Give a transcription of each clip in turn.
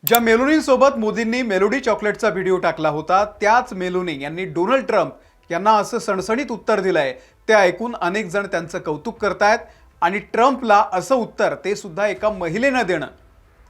ज्या मेलोनींसोबत मोदींनी melody चॉकलेटचा video टाकला होता, त्याच मेलोनी यांनी डोनाल्ड ट्रम्प यांना असं सणसणीत उत्तर दिलंय. ते ऐकून अनेक जण त्यांचं कौतुक करतायत आणि ट्रम्पला असं उत्तर ते सुद्धा एका महिलेनं देणं,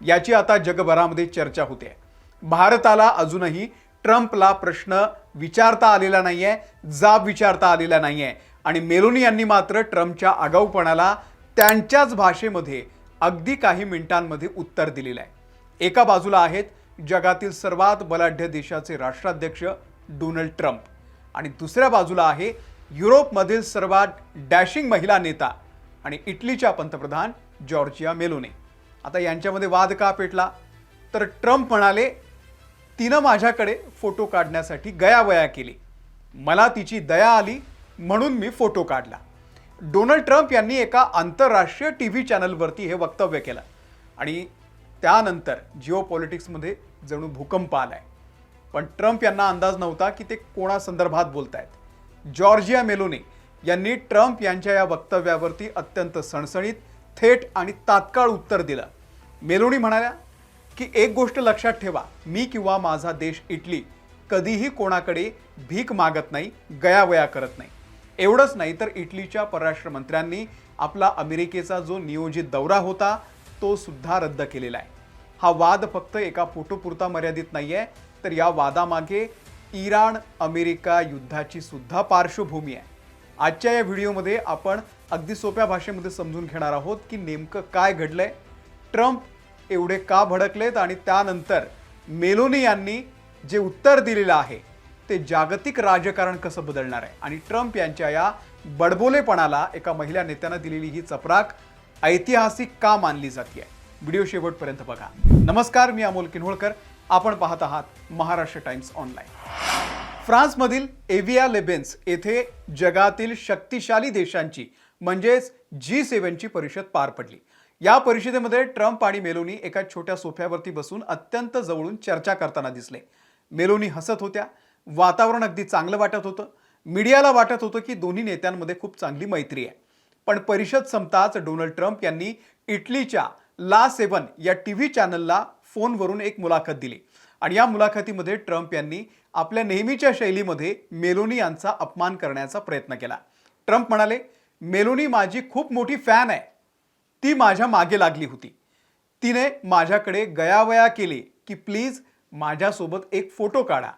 याची आता जगभरामध्ये चर्चा होते. भारताला अजूनही ट्रम्पला प्रश्न विचारता आलेला नाहीये, जाब विचारता आलेला नाहीये आणि मेलोनी यांनी मात्र ट्रम्पच्या आगाऊपणाला त्यांच्याच भाषेमध्ये अगदी काही मिनिटांमध्ये उत्तर दिलेलं आहे. एका बाजूला आहेत जगातील सर्वात बलाढ्य देशाचे राष्ट्राध्यक्ष डोनाल्ड ट्रम्प आणि दुसऱ्या बाजूला आहे युरोपमधील सर्वात डॅशिंग महिला नेता आणि इटलीच्या पंतप्रधान जॉर्जिया मेलोनी. आता यांच्यामध्ये वाद का पेटला? तर ट्रम्प म्हणाले, तिनं माझ्याकडे फोटो काढण्यासाठी गयावया केली, मला तिची दया आली म्हणून मी फोटो काढला. डोनाल्ड ट्रम्प यांनी एका आंतरराष्ट्रीय टीव्ही चॅनलवरती हे वक्तव्य केलं आणि त्यानंतर जिओ पॉलिटिक्समध्ये जणू भूकंप आलाय. पण ट्रम्प यांना अंदाज नव्हता की ते कोणासंदर्भात बोलतायत. जॉर्जिया मेलोनी यांनी ट्रम्प यांच्या या वक्तव्यावरती अत्यंत सणसणीत, थेट आणि तात्काळ उत्तर दिलं. मेलोनी म्हणाल्या की एक गोष्ट लक्षात ठेवा, मी किंवा माझा देश इटली कधीही कोणाकडे भीक मागत नाही, गयावया करत नाही. एवढंच नाही तर इटलीच्या परराष्ट्र मंत्र्यांनी आपला अमेरिकेचा जो नियोजित दौरा होता तो सुद्धा रद्द केलेला आहे. हा वाद फक्त एका फोटोपुरता मर्यादित नाहीये, तर या वादामागे इराण अमेरिका युद्धाची सुद्धा पार्श्वभूमी आहे. आजच्या या व्हिडिओमध्ये आपण अगदी सोप्या भाषेमध्ये समजून घेणार आहोत की नेमकं काय घडलंय, ट्रम्प एवढे का भडकलेत आणि त्यानंतर मेलोनी यांनी जे उत्तर दिलेलं आहे ते जागतिक राजकारण कसं बदलणार आहे आणि ट्रम्प यांच्या या बडबोलेपणाला एका महिला नेत्यानं दिलेली ही चपराक ऐतिहासिक का मानली जाते. व्हिडिओ शेवटपर्यंत बघा. नमस्कार, मी अमोल किन्होळकर. आपण पाहत आहात महाराष्ट्र टाइम्स ऑनलाईन. फ्रान्समधील एव्हिया-ले-बेन्स येथे जगातील शक्तिशाली देशांची म्हणजेच G7ची परिषद पार पडली. या परिषदेमध्ये ट्रम्प आणि मेलोनी एका छोट्या सोफ्यावरती बसून अत्यंत जवळून चर्चा करताना दिसले. मेलोनी हसत होत्या. वातावरण अगदी चांगलं वाटत होतं. मीडियाला वाटत होतं की दोन्ही नेत्यांमध्ये खूप चांगली मैत्री आहे. पण परिषद संपताच डोनाल्ड ट्रम्प यांनी इटलीच्या ला 7 या टीव्ही चॅनलला फोनवरून एक मुलाखत दिली आणि या मुलाखतीमध्ये ट्रम्प यांनी आपल्या नेहमीच्या शैलीमध्ये मेलोनी यांचा अपमान करण्याचा प्रयत्न केला. ट्रम्प म्हणाले, मेलोनी माझी खूप मोठी फॅन आहे, ती माझ्या मागे लागली होती, तिने माझ्याकडे गयावया केली की प्लीज माझ्यासोबत एक फोटो काढा,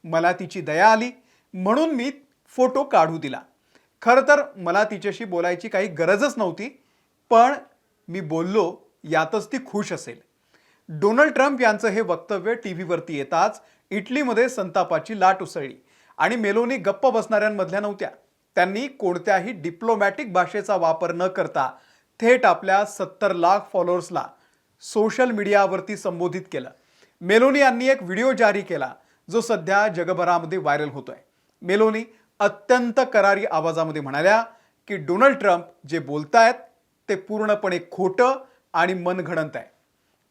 मला तिची दया आली म्हणून मी फोटो काढू दिला. खरं तर मला तिच्याशी बोलायची काही गरजच नव्हती, पण मी बोललो यातच ती खुश असेल. डोनाल्ड ट्रम्प यांचं हे वक्तव्य टीव्हीवरती येताच इटलीमध्ये संतापाची लाट उसळली आणि मेलोनी गप्प बसणाऱ्यांमधल्या नव्हत्या. त्यांनी कोणत्याही डिप्लोमॅटिक भाषेचा वापर न करता थेट आपल्या 70 लाख फॉलोअर्सला सोशल मीडियावरती संबोधित केलं. मेलोनी यांनी एक व्हिडिओ जारी केला जो सध्या जगभरामध्ये व्हायरल होतोय. मेलोनी अत्यंत करारी आवाजामध्ये म्हणाल्या की डोनाल्ड ट्रम्प जे बोलतायत ते पूर्णपणे खोटं आणि मनगढंत आहे.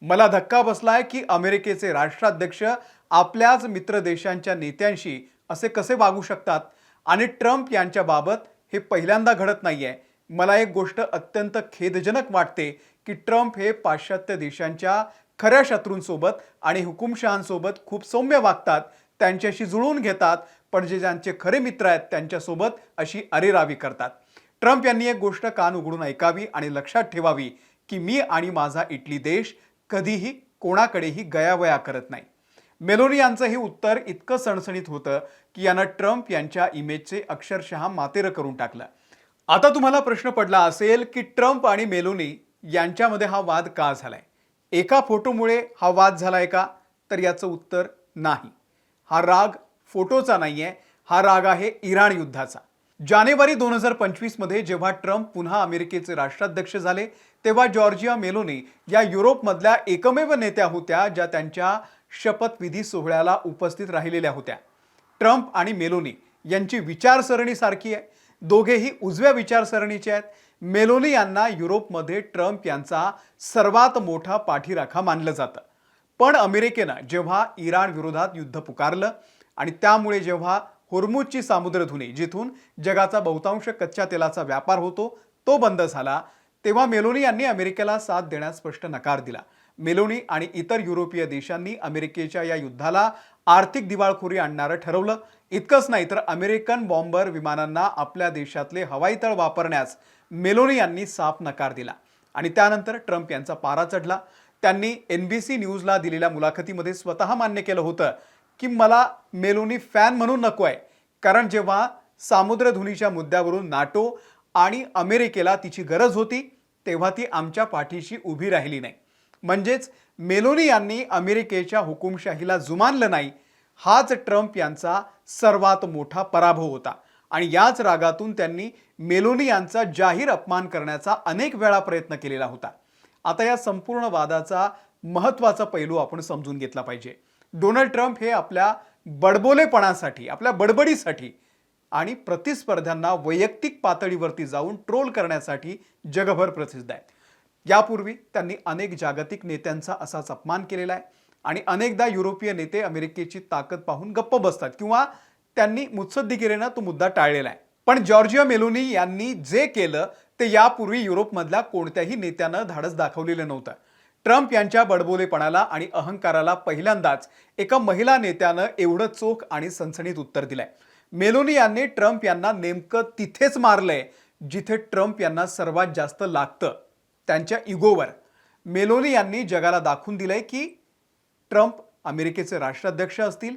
मला धक्का बसलाय की अमेरिकेचे राष्ट्राध्यक्ष आपल्याच मित्र देशांच्या नेत्यांशी असे कसे वागू शकतात आणि ट्रम्प यांच्या बाबत हे पहिल्यांदा घडत नाहीये. मला एक गोष्ट अत्यंत खेदजनक वाटते की ट्रम्प हे पाश्चात्य देशांच्या खऱ्या शत्रूंसोबत आणि हुकुमशहांसोबत खूप सौम्य वागतात, त्यांच्याशी जुळवून घेतात, पण जे ज्यांचे खरे मित्र आहेत त्यांच्यासोबत अशी अरेरावी करतात. ट्रम्प यांनी एक गोष्ट कान उघडून ऐकावी आणि लक्षात ठेवावी की मी आणि माझा इटली देश कधीही कोणाकडेही गयावया करत नाही. मेलोनी यांचं हे उत्तर इतकं सणसणीत होतं की यानं ट्रम्प यांच्या इमेजचे अक्षरशः मातेरं करून टाकलं. आता तुम्हाला प्रश्न पडला असेल की ट्रम्प आणि मेलोनी यांच्यामध्ये हा वाद का झालाय? एका फोटोमुळे हा वाद झालाय का? तर याचं उत्तर नाही. हा राग फोटोचा नाहीये, हा राग आहे इराण युद्धाचा. जानेवारी 2025 मध्ये जेव्हा ट्रम्प पुन्हा अमेरिकेचे राष्ट्राध्यक्ष झाले तेव्हा जॉर्जिया मेलोनी या युरोपमधल्या एकमेव नेत्या होत्या ज्या त्यांच्या शपथविधी सोहळ्याला उपस्थित राहिलेल्या होत्या. ट्रम्प आणि मेलोनी यांची विचारसरणी सारखी आहे. दोघेही उजव्या विचारसरणीचे आहेत. मेलोनी यांना युरोपमध्ये ट्रम्प यांचा सर्वात मोठा पाठीराखा मानलं जातं. पण अमेरिकेनं जेव्हा इराण विरोधात युद्ध पुकारलं आणि त्यामुळे जेव्हा होर्मुझची सामुद्रधुनी, जिथून जगाचा बहुतांश कच्च्या तेलाचा व्यापार होतो, तो बंद झाला, तेव्हा मेलोनी यांनी अमेरिकेला साथ देण्यास स्पष्ट नकार दिला. मेलोनी आणि इतर युरोपीय देशांनी अमेरिकेच्या या युद्धाला आर्थिक दिवाळखोरी आणणारं ठरवलं. इतकंच नाही तर अमेरिकन बॉम्बर विमानांना आपल्या देशातले हवाई तळ वापरण्यास मेलोनी यांनी साफ नकार दिला. आणि त्यानंतर ट्रम्प यांचा पारा चढला. त्यांनी NBC न्यूजला दिलेल्या मुलाखतीमध्ये स्वतः मान्य केलं होतं की मला मेलोनी फॅन म्हणून नको आहे, कारण जेव्हा सामुद्रधुनीच्या मुद्द्यावरून नाटो आणि अमेरिकेला तिची गरज होती तेव्हा ती आमच्या पाठीशी उभी राहिली नाही. म्हणजेच मेलोनी यांनी अमेरिकेच्या हुकुमशाहीला जुमानलं नाही. हाच ट्रम्प यांचा सर्वात मोठा पराभव होता आणि याच रागातून त्यांनी मेलोनी यांचा जाहीर अपमान करण्याचा अनेक वेळा प्रयत्न केलेला होता. आता या संपूर्ण वादाचा महत्त्वाचा पैलू आपण समजून घेतला पाहिजे. डोनाल्ड ट्रम्प हे आपल्या बडबोलेपणासाठी, आपल्या बडबडीसाठी आणि प्रतिस्पर्ध्यांना वैयक्तिक पातळीवरती जाऊन ट्रोल करण्यासाठी जगभर प्रसिद्ध आहेत. यापूर्वी त्यांनी अनेक जागतिक नेत्यांचा असाच अपमान केलेला आहे आणि अनेकदा युरोपीय नेते अमेरिकेची ताकद पाहून गप्प बसतात किंवा त्यांनी मुत्सद्दीगिरीनं तो मुद्दा टाळलेला आहे. पण जॉर्जिया मेलोनी यांनी जे केलं ते यापूर्वी युरोपमधल्या कोणत्याही नेत्यानं धाडस दाखवलेलं नव्हतं. ट्रम्प यांच्या बडबोलेपणाला आणि अहंकाराला पहिल्यांदाच एका महिला नेत्यानं एवढं चोख आणि सणसणीत उत्तर दिलंय. मेलोनी यांनी ट्रम्प यांना नेमकं तिथेच मारलंय जिथे ट्रम्प यांना सर्वात जास्त लागतं, त्यांच्या इगोवर. मेलोनी यांनी जगाला दाखवून दिलंय की ट्रम्प अमेरिकेचे राष्ट्राध्यक्ष असतील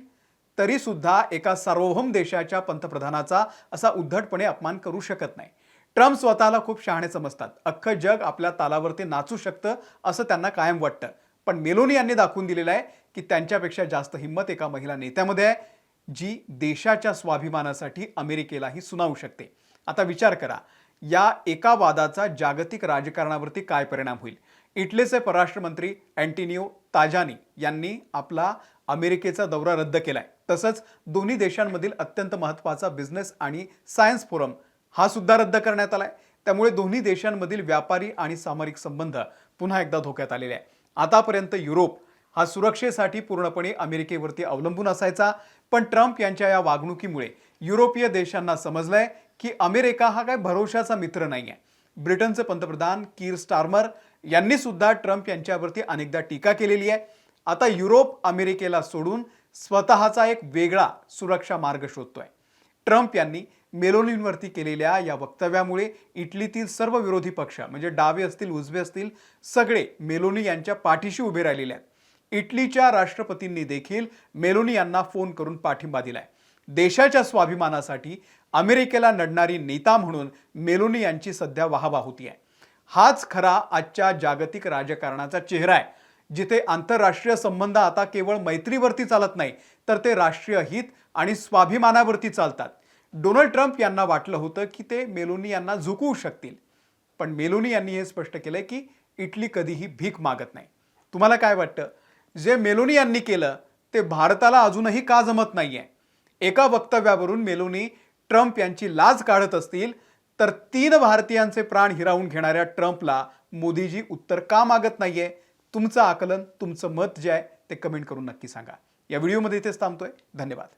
तरी सुद्धा एका सार्वभौम देशाच्या पंतप्रधानाचा असा उद्धटपणे अपमान करू शकत नाही. ट्रम्प स्वतःला खूप शहाणे समजतात. अख्खं जग आपल्या तालावरती नाचू शकतं असं त्यांना कायम वाटतं. पण मेलोनी यांनी दाखवून दिलेलं आहे की त्यांच्यापेक्षा जास्त हिंमत एका महिला नेत्यामध्ये आहे, जी देशाच्या स्वाभिमानासाठी अमेरिकेलाही सुनावू शकते. आता विचार करा, या एका वादाचा जागतिक राजकारणावरती काय परिणाम होईल. इटलीचे परराष्ट्र मंत्री अँटोनियो ताजानी यांनी आपला अमेरिकेचा दौरा रद्द केलाय. तसंच दोन्ही देशांमधील अत्यंत महत्त्वाचा बिझनेस आणि सायन्स फोरम हा सुद्धा रद्द करण्यात आलाय. त्यामुळे दोन्ही देशांमधील व्यापारी आणि सामरिक संबंध पुन्हा एकदा धोक्यात आलेले आहे. आतापर्यंत युरोप हा सुरक्षेसाठी पूर्णपणे अमेरिकेवरती अवलंबून असायचा, पण ट्रम्प यांच्या या वागणुकीमुळे युरोपीय देशांना समजलंय की अमेरिका हा काय भरोशाचा मित्र नाहीये. ब्रिटनचे पंतप्रधान कीर स्टारमर यांनी सुद्धा ट्रम्प यांच्यावरती अनेकदा टीका केलेली आहे. आता युरोप अमेरिकेला सोडून स्वतःचा एक वेगळा सुरक्षा मार्ग शोधतोय. ट्रम्प यांनी मेलोनींवरती केलेल्या या वक्तव्यामुळे इटलीतील सर्व विरोधी पक्ष म्हणजे डावे असतील उजवे असतील सगळे मेलोनी यांच्या पाठीशी उभे राहिलेले आहेत. इटलीच्या राष्ट्रपतींनी देखील मेलोनी यांना फोन करून पाठिंबा दिलाय. देशाच्या स्वाभिमानासाठी अमेरिकेला लढणारी नेता म्हणून मेलोनी यांची सध्या वाहवा होती आहे. हाच खरा आजच्या जागतिक राजकारणाचा चेहरा आहे, जिथे आंतरराष्ट्रीय संबंध आता केवळ मैत्रीवरती चालत नाही तर ते राष्ट्रीय हित आणि स्वाभिमानावरती चालतात. डोनाल्ड ट्रम्प यांना वाटलं होतं की ते मेलोनी यांना झुकवू शकतील, पण मेलोनी यांनी हे स्पष्ट केलंय की इटली कधीही भीक मागत नाही. तुम्हाला काय वाटतं, जे मेलोनी यांनी केलं ते भारताला अजूनही का जमत नाहीये? एका वक्तव्यावरून मेलोनी ट्रम्प यांची लाज काढत असतील तर 3 भारतीयांचे प्राण हिरावून घेणाऱ्या ट्रम्पला मोदीजी उत्तर का मागत नाहीये? तुमचं आकलन, तुमचं मत जे आहे ते कमेंट करून नक्की सांगा. या व्हिडिओमध्ये इथेच थांबतोय. धन्यवाद.